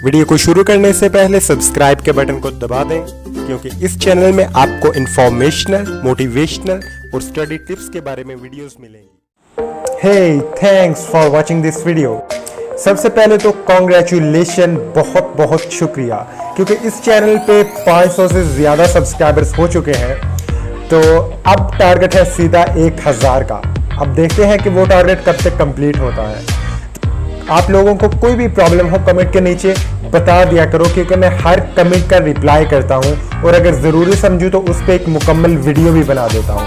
Video को शुरू करने से पहले सब्सक्राइब के बटन को दबा दें, क्योंकि इस चैनल में आपको इंफॉर्मेशनल, मोटिवेशनल और स्टडी टिप्स के बारे में वीडियोस मिलेंगी। Hey, thanks for watching this video. सबसे पहले तो कॉन्ग्रेचुलेशन, बहुत बहुत शुक्रिया, क्योंकि इस चैनल पे 500 से ज़्यादा सब्सक्राइबर्स हो चुके हैं। तो अब टारगेट है सीधा 1000 का। अब देखते हैं कि वो टारगेट कब तक कंप्लीट होता है। आप लोगों को कोई भी प्रॉब्लम हो कमेंट के नीचे बता दिया करो, क्योंकि मैं हर कमेंट का रिप्लाई करता हूं और अगर ज़रूरी समझूं तो उस पर एक मुकम्मल वीडियो भी बना देता हूं।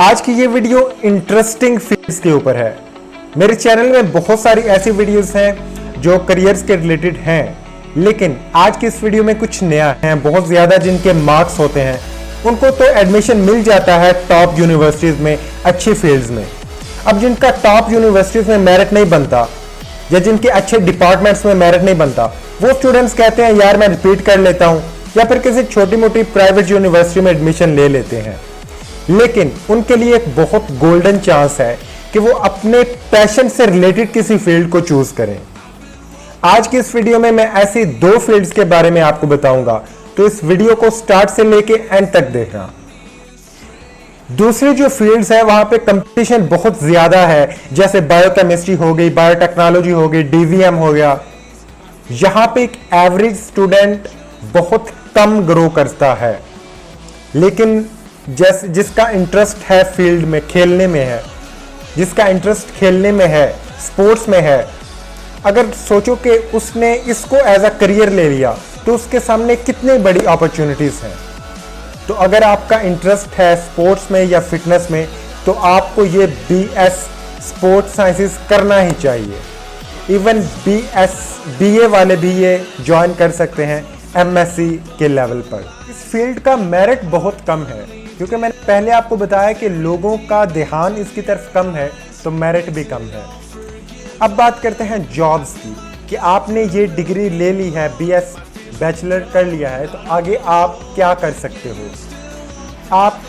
आज की ये वीडियो इंटरेस्टिंग फील्ड्स के ऊपर है। मेरे चैनल में बहुत सारी ऐसी वीडियोस हैं जो करियर्स के रिलेटेड हैं, लेकिन आज की इस वीडियो में कुछ नया है। बहुत ज़्यादा जिनके मार्क्स होते हैं उनको तो एडमिशन मिल जाता है टॉप यूनिवर्सिटीज़ में, अच्छी फील्ड्स में। अब जिनका टॉप यूनिवर्सिटीज़ में मेरिट नहीं बनता या जिनके अच्छे डिपार्टमेंट्स में मेरिट नहीं बनता, वो स्टूडेंट्स कहते हैं यार मैं रिपीट कर लेता हूँ, या फिर किसी छोटी मोटी प्राइवेट यूनिवर्सिटी में एडमिशन ले लेते हैं। लेकिन उनके लिए एक बहुत गोल्डन चांस है कि वो अपने पैशन से रिलेटेड किसी फील्ड को चूज करें। आज की इस वीडियो में मैं ऐसी 2 फील्ड्स के बारे में आपको बताऊंगा, तो इस वीडियो को स्टार्ट से लेके एंड तक देखना। दूसरी जो फील्ड्स है वहां पे कंपटीशन बहुत ज्यादा है, जैसे बायोकेमिस्ट्री हो गई, बायोटेक्नोलॉजी हो गई, डीवीएम हो गया। यहां पे एक एवरेज स्टूडेंट बहुत कम ग्रो करता है, लेकिन जिसका इंटरेस्ट है फील्ड में, खेलने में है, जिसका इंटरेस्ट खेलने में है, स्पोर्ट्स में है, अगर सोचो कि उसने इसको एज अ करियर ले लिया तो उसके सामने कितनी बड़ी अपॉर्चुनिटीज हैं। तो अगर आपका इंटरेस्ट है स्पोर्ट्स में या फिटनेस में, तो आपको ये BS स्पोर्ट्स साइंसेस करना ही चाहिए। इवन BA वाले भी ये ज्वाइन कर सकते हैं MSc के लेवल पर। इस फील्ड का मेरिट बहुत कम है, क्योंकि मैंने पहले आपको बताया कि लोगों का ध्यान इसकी तरफ कम है, तो मेरिट भी कम है। अब बात करते हैं जॉब्स की, कि आपने ये डिग्री ले ली है, BS बैचलर कर लिया है, तो आगे आप क्या कर सकते हो। आप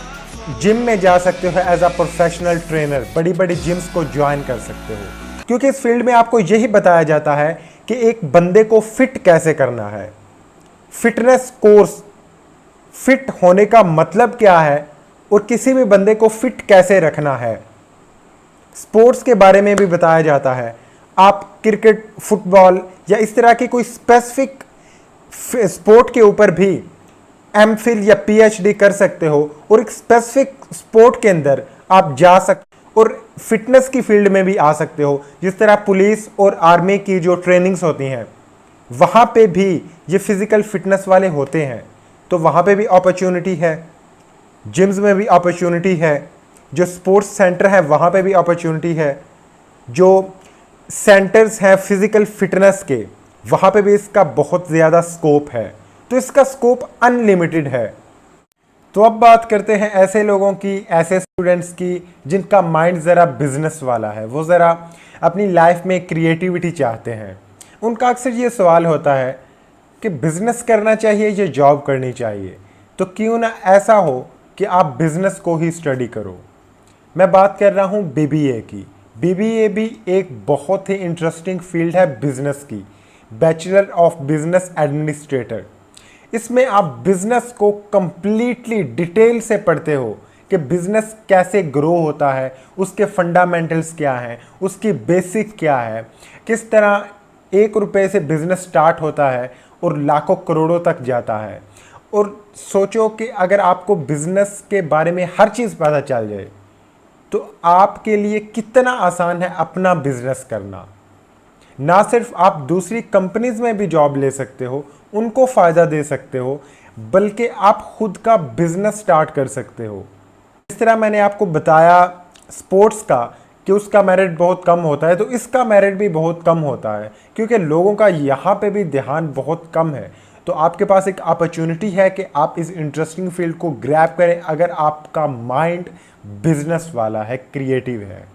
जिम में जा सकते हो एज अ प्रोफेशनल ट्रेनर, बड़ी बड़ी जिम्स को ज्वाइन कर सकते हो, क्योंकि इस फील्ड में आपको यही बताया जाता है कि एक बंदे को फिट कैसे करना है। फिटनेस कोर्स, फिट होने का मतलब क्या है और किसी भी बंदे को फिट कैसे रखना है। स्पोर्ट्स के बारे में भी बताया जाता है। आप क्रिकेट, फुटबॉल या इस तरह की कोई स्पेसिफिक स्पोर्ट के ऊपर भी MPhil या PhD कर सकते हो और एक स्पेसिफिक स्पोर्ट के अंदर आप जा सकते और फिटनेस की फील्ड में भी आ सकते हो। जिस तरह पुलिस और आर्मी की जो ट्रेनिंग्स होती हैं, वहाँ पे भी ये फिजिकल फिटनेस वाले होते हैं, तो वहाँ पे भी अपॉर्चुनिटी है। जिम्स में भी अपॉर्चुनिटी है, जो स्पोर्ट्स सेंटर है वहाँ पे भी अपॉर्चुनिटी है, जो सेंटर्स हैं फिजिकल फिटनेस के वहाँ पे भी इसका बहुत ज़्यादा स्कोप है। तो इसका स्कोप अनलिमिटेड है। तो अब बात करते हैं ऐसे लोगों की, ऐसे स्टूडेंट्स की जिनका माइंड ज़रा बिजनेस वाला है, वो ज़रा अपनी लाइफ में क्रिएटिविटी चाहते हैं। उनका अक्सर ये सवाल होता है कि बिजनेस करना चाहिए या जॉब करनी चाहिए। तो क्यों ना ऐसा हो कि आप बिजनेस को ही स्टडी करो। मैं बात कर रहा हूँ BBA की। BBA भी एक बहुत ही इंटरेस्टिंग फील्ड है बिजनेस की, बैचलर ऑफ बिजनेस एडमिनिस्ट्रेटर। इसमें आप बिजनेस को कंप्लीटली डिटेल से पढ़ते हो कि बिजनेस कैसे ग्रो होता है, उसके फंडामेंटल्स क्या हैं, उसकी बेसिक क्या है, किस तरह 1 रुपये से बिजनेस स्टार्ट होता है और लाखों करोड़ों तक जाता है। और सोचो कि अगर आपको बिजनेस के बारे में हर चीज़ पता चल जाए तो आपके लिए कितना आसान है अपना बिजनेस करना। ना सिर्फ आप दूसरी कंपनीज में भी जॉब ले सकते हो, उनको फ़ायदा दे सकते हो, बल्कि आप खुद का बिजनेस स्टार्ट कर सकते हो। इस तरह मैंने आपको बताया स्पोर्ट्स का कि उसका मेरिट बहुत कम होता है, तो इसका मेरिट भी बहुत कम होता है, क्योंकि लोगों का यहाँ पे भी ध्यान बहुत कम है। तो आपके पास एक अपॉर्चुनिटी है कि आप इस इंटरेस्टिंग फील्ड को ग्रैब करें, अगर आपका माइंड बिजनेस वाला है, क्रिएटिव है।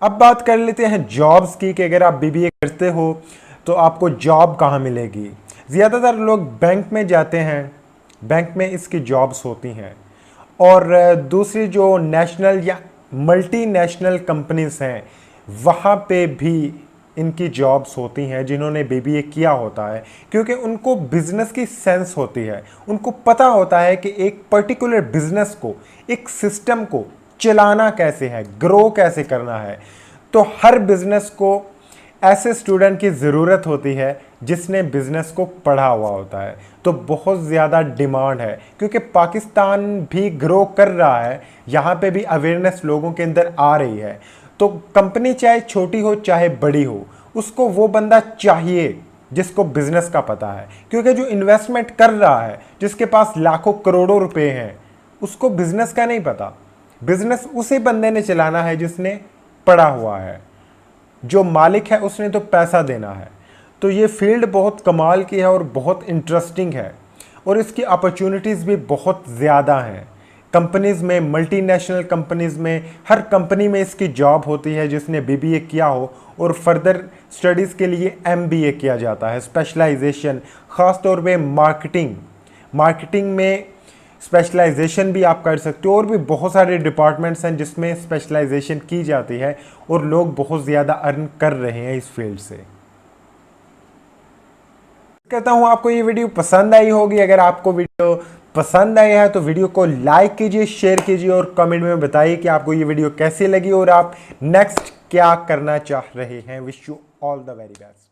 अब बात कर लेते हैं जॉब्स की, कि अगर आप BBA करते हो तो आपको जॉब कहाँ मिलेगी। ज़्यादातर लोग बैंक में जाते हैं, बैंक में इसकी जॉब्स होती हैं। और दूसरी जो नेशनल या मल्टीनेशनल कंपनीज हैं वहाँ पे भी इनकी जॉब्स होती हैं जिन्होंने बीबीए किया होता है, क्योंकि उनको बिजनेस की सेंस होती है। उनको पता होता है कि एक पर्टिकुलर बिजनेस को, एक सिस्टम को चलाना कैसे है, ग्रो कैसे करना है। तो हर बिजनेस को ऐसे स्टूडेंट की ज़रूरत होती है जिसने बिजनेस को पढ़ा हुआ होता है। तो बहुत ज़्यादा डिमांड है, क्योंकि पाकिस्तान भी ग्रो कर रहा है, यहाँ पे भी अवेयरनेस लोगों के अंदर आ रही है। तो कंपनी चाहे छोटी हो चाहे बड़ी हो, उसको वो बंदा चाहिए जिसको बिजनेस का पता है, क्योंकि जो इन्वेस्टमेंट कर रहा है, जिसके पास लाखों करोड़ों रुपए हैं, उसको बिजनेस का नहीं पता। बिजनेस उसी बंदे ने चलाना है जिसने पढ़ा हुआ है। जो मालिक है उसने तो पैसा देना है। तो ये फील्ड बहुत कमाल की है और बहुत इंटरेस्टिंग है, और इसकी अपॉर्चुनिटीज़ भी बहुत ज़्यादा हैं। कंपनीज़ में, मल्टीनेशनल कंपनीज़ में, हर कंपनी में इसकी जॉब होती है जिसने बीबीए किया हो, और फर्दर स्टडीज़ के लिए एमबीए किया जाता है, स्पेशलाइजेशन। ख़ास तौर पे मार्केटिंग में स्पेशलाइजेशन भी आप कर सकते हो, और भी बहुत सारे डिपार्टमेंट्स हैं जिसमें स्पेशलाइजेशन की जाती है, और लोग बहुत ज़्यादा अर्न कर रहे हैं इस फील्ड से। कहता हूँ आपको ये वीडियो पसंद आई होगी। अगर आपको वीडियो पसंद आया है तो वीडियो को लाइक कीजिए, शेयर कीजिए, और कमेंट में बताइए कि आपको ये वीडियो कैसी लगी और आप नेक्स्ट क्या करना चाह रहे हैं। Wish you all the very best.